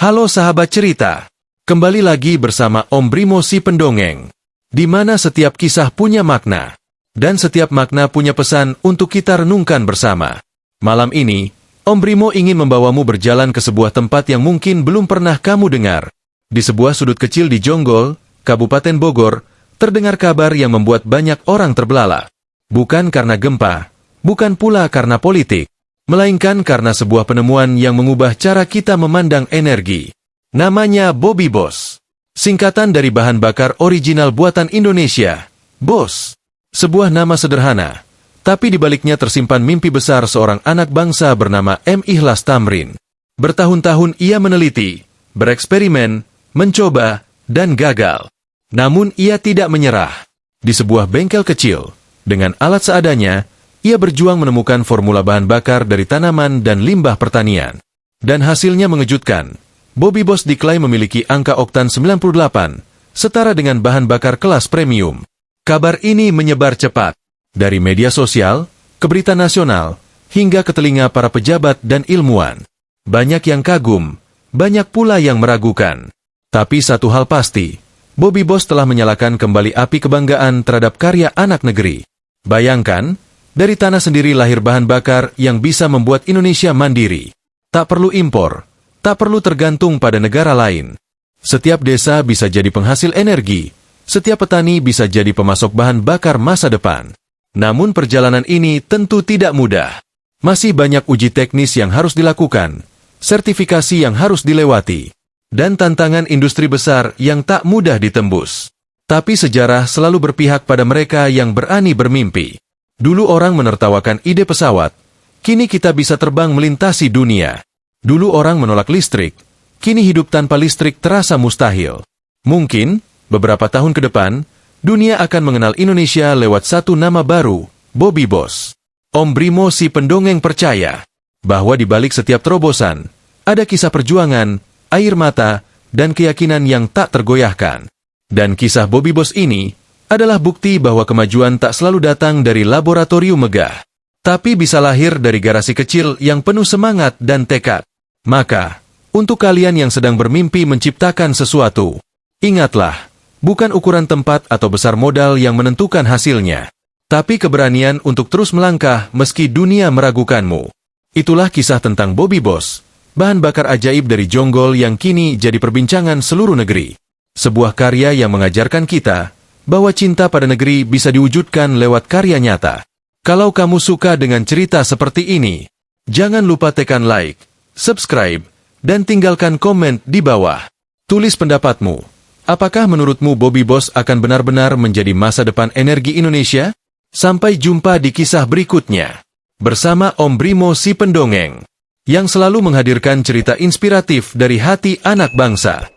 Halo sahabat cerita, kembali lagi bersama Om Brimo si pendongeng, di mana setiap kisah punya makna, dan setiap makna punya pesan untuk kita renungkan bersama. Malam ini, Om Brimo ingin membawamu berjalan ke sebuah tempat yang mungkin belum pernah kamu dengar. Di sebuah sudut kecil di Jonggol, Kabupaten Bogor, terdengar kabar yang membuat banyak orang terbelalak. Bukan karena gempa, bukan pula karena politik, melainkan karena sebuah penemuan yang mengubah cara kita memandang energi. Namanya Bobby Boss. Singkatan dari bahan bakar original buatan Indonesia, BOSS. Sebuah nama sederhana, tapi di baliknya tersimpan mimpi besar seorang anak bangsa bernama M. Ikhlas Tamrin. Bertahun-tahun ia meneliti, bereksperimen, mencoba, dan gagal. Namun ia tidak menyerah. Di sebuah bengkel kecil, dengan alat seadanya, ia berjuang menemukan formula bahan bakar dari tanaman dan limbah pertanian. Dan hasilnya mengejutkan. Bobby Boss diklaim memiliki angka oktan 98, setara dengan bahan bakar kelas premium. Kabar ini menyebar cepat. Dari media sosial, ke berita nasional, hingga ke telinga para pejabat dan ilmuwan. Banyak yang kagum, banyak pula yang meragukan. Tapi satu hal pasti, Bobby Boss telah menyalakan kembali api kebanggaan terhadap karya anak negeri. Bayangkan, dari tanah sendiri lahir bahan bakar yang bisa membuat Indonesia mandiri. Tak perlu impor, tak perlu tergantung pada negara lain. Setiap desa bisa jadi penghasil energi, setiap petani bisa jadi pemasok bahan bakar masa depan. Namun perjalanan ini tentu tidak mudah. Masih banyak uji teknis yang harus dilakukan, sertifikasi yang harus dilewati, dan tantangan industri besar yang tak mudah ditembus. Tapi sejarah selalu berpihak pada mereka yang berani bermimpi. Dulu orang menertawakan ide pesawat, kini kita bisa terbang melintasi dunia. Dulu orang menolak listrik, kini hidup tanpa listrik terasa mustahil. Mungkin, beberapa tahun ke depan, dunia akan mengenal Indonesia lewat satu nama baru, Bobby Boss. Om Brimo si pendongeng percaya bahwa di balik setiap terobosan, ada kisah perjuangan, air mata, dan keyakinan yang tak tergoyahkan. Dan kisah Bobby Boss ini adalah bukti bahwa kemajuan tak selalu datang dari laboratorium megah, tapi bisa lahir dari garasi kecil yang penuh semangat dan tekad. Maka, untuk kalian yang sedang bermimpi menciptakan sesuatu, ingatlah, bukan ukuran tempat atau besar modal yang menentukan hasilnya, tapi keberanian untuk terus melangkah meski dunia meragukanmu. Itulah kisah tentang Bobby Boss, bahan bakar ajaib dari Jonggol yang kini jadi perbincangan seluruh negeri. Sebuah karya yang mengajarkan kita bahwa cinta pada negeri bisa diwujudkan lewat karya nyata. Kalau kamu suka dengan cerita seperti ini, jangan lupa tekan like, subscribe, dan tinggalkan komen di bawah. Tulis pendapatmu. Apakah menurutmu Bobby Boss akan benar-benar menjadi masa depan energi Indonesia? Sampai jumpa di kisah berikutnya. Bersama Om Brimo si pendongeng, yang selalu menghadirkan cerita inspiratif dari hati anak bangsa.